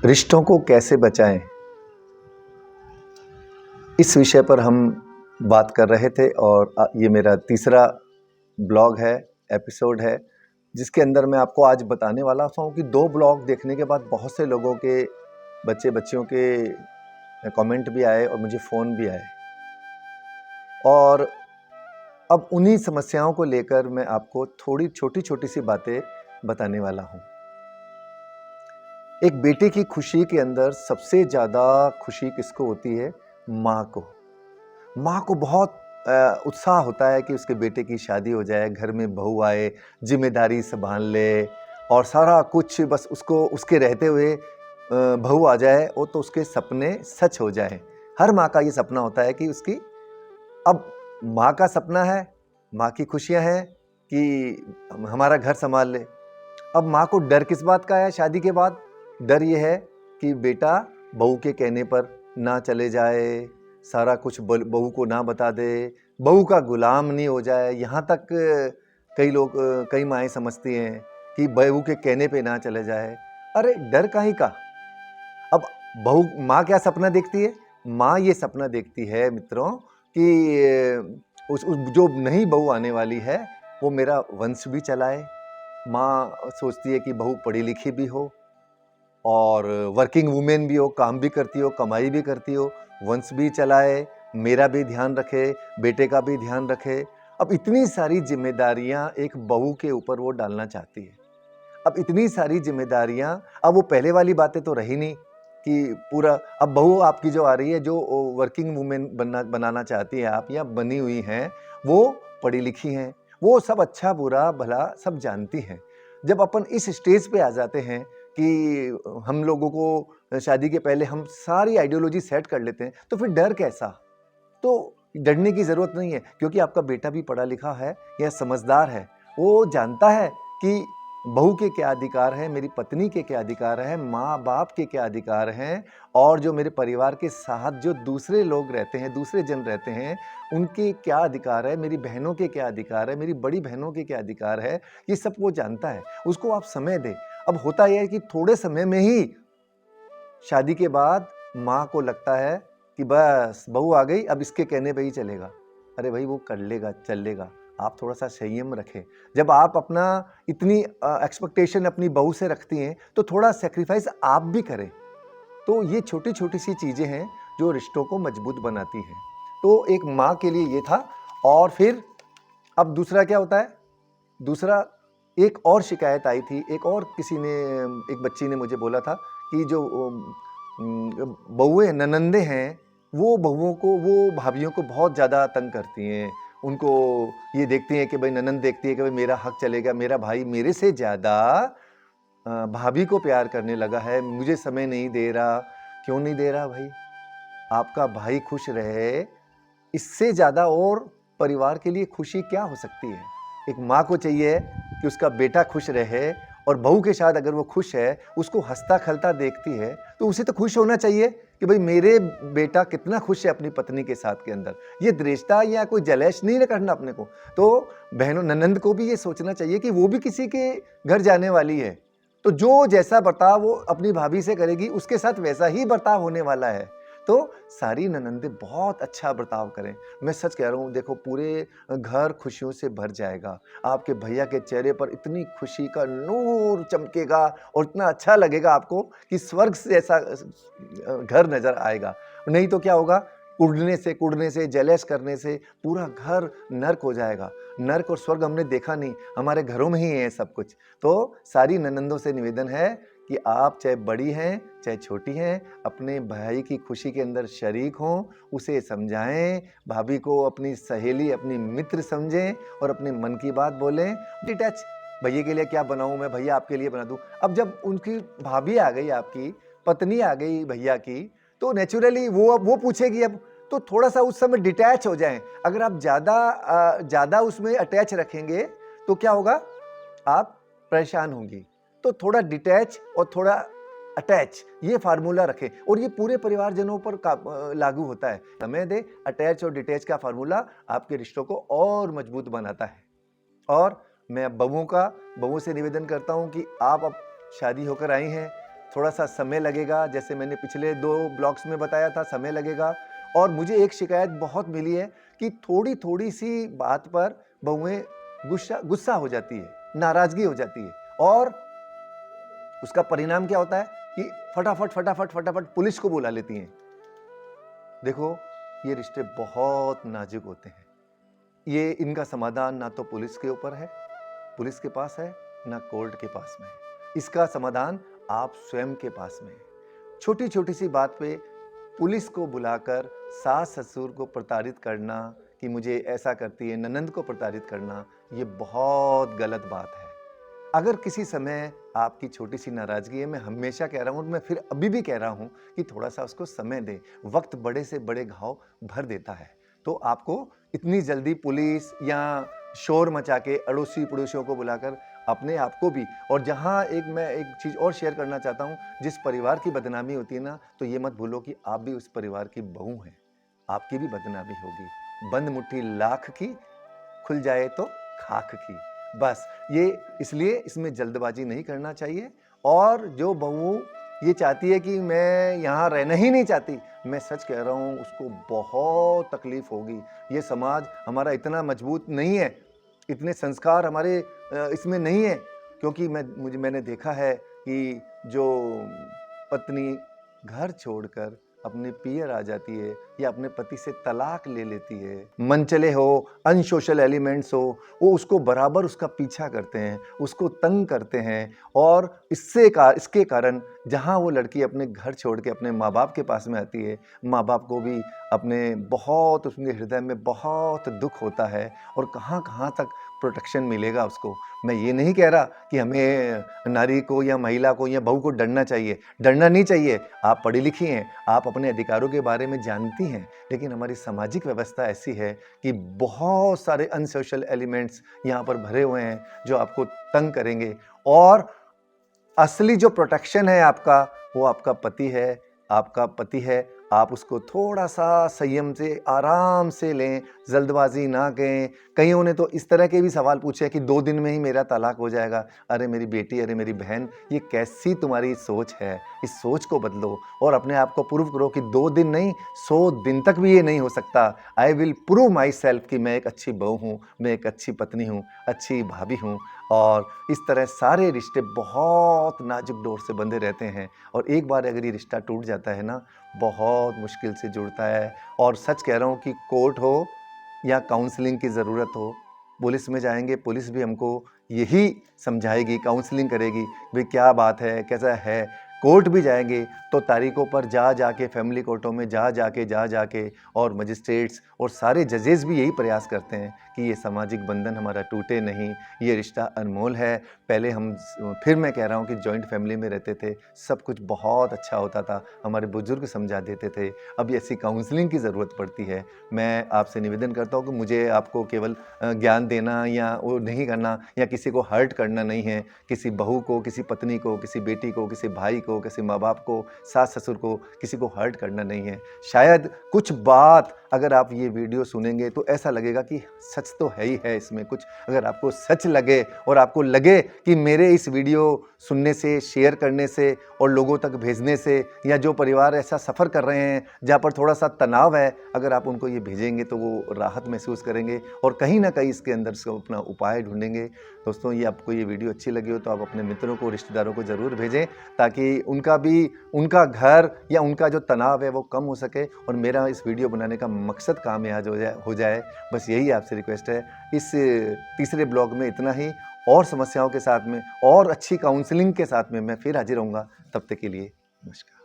रिश्तों को कैसे बचाएं, इस विषय पर हम बात कर रहे थे और ये मेरा तीसरा ब्लॉग है, एपिसोड है, जिसके अंदर मैं आपको आज बताने वाला हूँ कि 2 ब्लॉग देखने के बाद बहुत से लोगों के बच्चियों के कमेंट भी आए और मुझे फ़ोन भी आए और अब उन्हीं समस्याओं को लेकर मैं आपको थोड़ी छोटी-छोटी सी बातें बताने वाला हूँ। एक बेटे की खुशी के अंदर सबसे ज़्यादा खुशी किसको होती है? माँ को। माँ को बहुत उत्साह होता है कि उसके बेटे की शादी हो जाए, घर में बहू आए, ज़िम्मेदारी संभाल ले और सारा कुछ बस उसको उसके रहते हुए बहू आ जाए और तो उसके सपने सच हो जाएँ। हर माँ का ये सपना होता है कि उसकी अब माँ का सपना है, माँ की खुशियाँ हैं कि हमारा घर सँभाल ले। अब माँ को डर किस बात का है शादी के बाद? डर ये है कि बेटा बहू के कहने पर ना चले जाए, सारा कुछ बहू को ना बता दे, बहू का गुलाम नहीं हो जाए। यहाँ तक कई माएँ समझती हैं कि बहू के कहने पे ना चले जाए। अरे डर काहे का? अब माँ क्या सपना देखती है? माँ ये सपना देखती है मित्रों कि उस जो नई बहू आने वाली है वो मेरा वंश भी चलाए। माँ सोचती है कि बहू पढ़ी लिखी भी हो और वर्किंग वुमेन भी हो, काम भी करती हो, कमाई भी करती हो, वंश भी चलाए, मेरा भी ध्यान रखे, बेटे का भी ध्यान रखे। अब इतनी सारी जिम्मेदारियां एक बहू के ऊपर वो डालना चाहती है। अब इतनी सारी जिम्मेदारियां, अब वो पहले वाली बातें तो रही नहीं कि पूरा अब बहू आपकी जो आ रही है, जो वर्किंग वुमेन बनाना चाहती है आप या बनी हुई हैं, वो पढ़ी लिखी हैं, वो सब अच्छा बुरा भला सब जानती हैं। जब अपन इस स्टेज पे आ जाते हैं कि हम लोगों को शादी के पहले हम सारी आइडियोलॉजी सेट कर लेते हैं, तो फिर डर कैसा? तो डरने की ज़रूरत नहीं है क्योंकि आपका बेटा भी पढ़ा लिखा है या समझदार है। वो जानता है कि बहू के क्या अधिकार हैं, मेरी पत्नी के क्या अधिकार हैं, माँ-बाप के क्या अधिकार हैं और जो मेरे परिवार के साथ जो दूसरे लोग रहते हैं, दूसरे जन रहते हैं, उनके क्या अधिकार है, मेरी बहनों के क्या अधिकार है, मेरी बड़ी बहनों के क्या अधिकार है, ये सब वो जानता है। उसको आप समय दें। अब होता ये है कि थोड़े समय में ही शादी के बाद माँ को लगता है कि बस बहू आ गई, अब इसके कहने पे ही चलेगा। अरे भाई वो कर लेगा, चल लेगा। आप थोड़ा-सा संयम रखें। जब आप अपना इतनी एक्सपेक्टेशन अपनी बहू से रखती हैं, तो थोड़ा सैक्रिफाइस आप भी करें। तो ये छोटी-छोटी सी चीज़ें हैं, जो रिश्तों को मजबूत बनाती हैं। तो एक माँ के लिए ये था और फिर अब दूसरा क्या होता है? दूसरा एक और शिकायत आई थी, एक बच्ची ने मुझे बोला था कि जो बहुएँ ननंदे हैं, वो भाभियों को बहुत ज़्यादा तंग करती हैं। उनको ये देखती हैं कि भाई ननंद देखती है कि भाई मेरा हक चलेगा, मेरा भाई मेरे से ज़्यादा भाभी को प्यार करने लगा है, मुझे समय नहीं दे रहा। क्यों नहीं दे रहा भाई? आपका भाई खुश रहे, इससे ज़्यादा और परिवार के लिए खुशी क्या हो सकती है? एक माँ को चाहिए कि उसका बेटा खुश रहे और बहू के साथ अगर वो खुश है, उसको हँसता-खेलता देखती है, तो उसे तो खुश होना चाहिए कि भई मेरे बेटा कितना खुश है अपनी पत्नी के साथ के अंदर। ये द्वेषता या कोई जलैश नहीं करना अपने को। तो बहनों ननंद को भी ये सोचना चाहिए कि वो भी किसी के घर जाने वाली है। तो जो जैसा बर्ताव वो अपनी भाभी से करेगी, उसके साथ वैसा ही बर्ताव होने वाला है। तो सारी ननंदें बहुत अच्छा बर्ताव करें। मैं सच कह रहा हूँ, देखो पूरे घर खुशियों से भर जाएगा। आपके भैया के चेहरे पर इतनी खुशी का नूर चमकेगा और इतना अच्छा लगेगा आपको कि स्वर्ग से जैसा घर नज़र आएगा। नहीं तो क्या होगा, कुढ़ने से, जेलस करने से पूरा घर नर्क हो जाएगा। नर्क और स्वर्ग हमने देखा नहीं, हमारे घरों में ही है सब कुछ। तो सारी ननंदों से निवेदन है कि आप चाहे बड़ी हैं, चाहे छोटी हैं, अपने भाई की खुशी के अंदर शरीक हों, उसे समझाएँ, भाभी को अपनी सहेली, अपनी मित्र समझें और अपने मन की बात बोलें। डिटैच भैया के लिए क्या बनाऊँ मैं, भैया आपके लिए बना दूँ। अब जब उनकी भाभी आ गई, आपकी पत्नी आ गई भैया की, तो नेचुरली वो पूछेगी अब, तो थोड़ा-सा उस समय डिटैच हो जाएँ। अगर आप ज़्यादा उसमें अटैच रखेंगे, तो क्या होगा? आप परेशान होंगी। तो थोड़ा डिटैच और थोड़ा अटैच ये फ़ॉर्मूला रखें और ये पूरे परिवारजनों पर लागू होता है। समय दें, अटैच और डिटैच का फ़ॉर्मूला आपके रिश्तों को और मजबूत बनाता है। और मैं बहुओं से निवेदन करता हूँ कि आप अब शादी होकर आई हैं, थोड़ा-सा समय लगेगा, जैसे मैंने पिछले 2 ब्लॉग्स में बताया था, समय लगेगा। और मुझे एक शिकायत बहुत मिली है कि थोड़ी-थोड़ी सी बात पर बहुएँ गुस्सा गुस्सा हो जाती है, नाराज़गी हो जाती है और उसका परिणाम क्या होता है कि फटाफट पुलिस को बुला लेती हैं। देखो, ये रिश्ते बहुत नाज़ुक होते हैं। ये इनका समाधान ना तो पुलिस के ऊपर है, पुलिस के पास है, ना कोर्ट के पास में है। इसका समाधान आप स्वयं के पास में है। छोटी-छोटी सी बात पे पुलिस को बुलाकर सास-ससुर को प्रताड़ित करना कि मुझे ऐसा करती है, ननंद को प्रताड़ित करना, ये बहुत गलत बात है। अगर किसी समय आपकी छोटी-सी नाराज़गी है, मैं हमेशा कह रहा हूँ और मैं फिर अभी भी कह रहा हूँ कि थोड़ा-सा उसको समय दें। वक़्त बड़े से बड़े घाव भर देता है। तो आपको इतनी जल्दी पुलिस या शोर मचा के अड़ोसी-पड़ोसियों को बुलाकर अपने आप को भी और मैं एक चीज़ और शेयर करना चाहता हूँ, जिस परिवार की बदनामी होती है ना, तो ये मत भूलो कि आप भी उस परिवार की बहू हैं। आपकी भी बदनामी होगी। बंद मुट्ठी लाख की, खुल जाए तो खाक की। बस ये इसलिए इसमें जल्दबाजी नहीं करना चाहिए और जो बहू ये चाहती है कि मैं यहाँ रहना ही नहीं चाहती, मैं सच कह रहा हूँ उसको बहुत तकलीफ होगी। ये समाज हमारा इतना मजबूत नहीं है, इतने संस्कार हमारे इसमें नहीं है क्योंकि मैंने देखा है कि जो पत्नी घर छोड़कर अपने पियर आ जाती है या अपने पति से तलाक ले लेती है, मनचले हो, अनसोशल एलिमेंट्स हो, वो उसको बराबर उसका पीछा करते हैं, उसको तंग करते हैं और इसके कारण जहाँ वो लड़की अपने घर छोड़ के अपने माँ-बाप के पास में आती है, माँ-बाप को भी उसके हृदय में बहुत दुःख होता है और कहाँ-कहाँ तक प्रोटेक्शन मिलेगा उसको। मैं ये नहीं कह रहा कि हमें नारी को या महिला को या बहू को डरना चाहिए, डरना नहीं चाहिए। आप पढ़ी-लिखी हैं, आप अपने अधिकारों के बारे में जानती हैं, लेकिन हमारी सामाजिक व्यवस्था ऐसी है कि बहुत सारे अनसोशल एलिमेंट्स यहाँ पर भरे हुए हैं, जो आपको तंग करेंगे और असली जो प्रोटेक्शन है आपका, वो आपका पति है, आपका पति है। आप उसको थोड़ा-सा संयम से, आराम से लें, जल्दबाज़ी ना करें। कईयों ने तो इस तरह के भी सवाल पूछे हैं कि 2 दिन में ही मेरा तलाक हो जाएगा। अरे मेरी बेटी, अरे मेरी बहन, ये कैसी तुम्हारी सोच है? इस सोच को बदलो और अपने आप को प्रूव करो कि 2 दिन नहीं, 100 दिन तक भी ये नहीं हो सकता। I will prove my self कि मैं एक अच्छी बहू हूँ, मैं एक अच्छी पत्नी हूँ, अच्छी भाभी हूँ और इस तरह सारे रिश्ते बहुत नाजुक डोर से बंधे रहते हैं और एक बार अगर ये रिश्ता टूट जाता है ना, बहुत मुश्किल से जुड़ता है और सच कह रहा हूँ कि कोर्ट हो या काउंसलिंग की ज़रूरत हो, पुलिस में जाएँगे, पुलिस भी हमको यही समझाएगी, काउंसलिंग करेगी, भई क्या बात है, कैसा है। कोर्ट भी जाएँगे तो तारीखों पर जा के फैमिली कोर्टों में जा जाके और मजिस्ट्रेट्स और सारे जजेस भी यही प्रयास करते हैं कि ये सामाजिक बंधन हमारा टूटे नहीं, ये रिश्ता अनमोल है। पहले फिर मैं कह रहा हूँ कि जॉइंट फैमिली में रहते थे, सब कुछ बहुत अच्छा होता था, हमारे बुजुर्ग समझा देते थे। अब ऐसी काउंसलिंग की ज़रूरत पड़ती है। मैं आपसे निवेदन करता हूँ कि मुझे आपको केवल ज्ञान देना या वो नहीं करना या किसी को हर्ट करना नहीं है। किसी बहू को, किसी पत्नी को, किसी बेटी को, किसी भाई को, किसी माँ-बाप को, सास-ससुर को, किसी को हर्ट करना नहीं है। शायद कुछ बात अगर आप ये वीडियो सुनेंगे तो ऐसा लगेगा कि सच तो है ही है इसमें कुछ। अगर आपको सच लगे और आपको लगे कि मेरे इस वीडियो सुनने से, शेयर करने से और लोगों तक भेजने से या जो परिवार ऐसा सफ़र कर रहे हैं, जहाँ पर थोड़ा-सा तनाव है, अगर आप उनको ये भेजेंगे तो वो राहत महसूस करेंगे और कहीं न कहीं इसके अंदर से अपना उपाय ढूँढेंगे। दोस्तों, ये आपको ये वीडियो अच्छी लगी हो तो आप अपने मित्रों को, रिश्तेदारों को ज़रूर भेजें ताकि उनका घर या उनका जो तनाव है वो कम हो सके और मेरा इस वीडियो बनाने का मकसद कामयाब हो जाए। बस यही आपसे रिक्वेस्ट है। इस तीसरे ब्लॉग में इतना ही और समस्याओं के साथ में और अच्छी काउंसलिंग के साथ में मैं फिर हाज़िर होऊँगा। तब तक के लिए नमस्कार।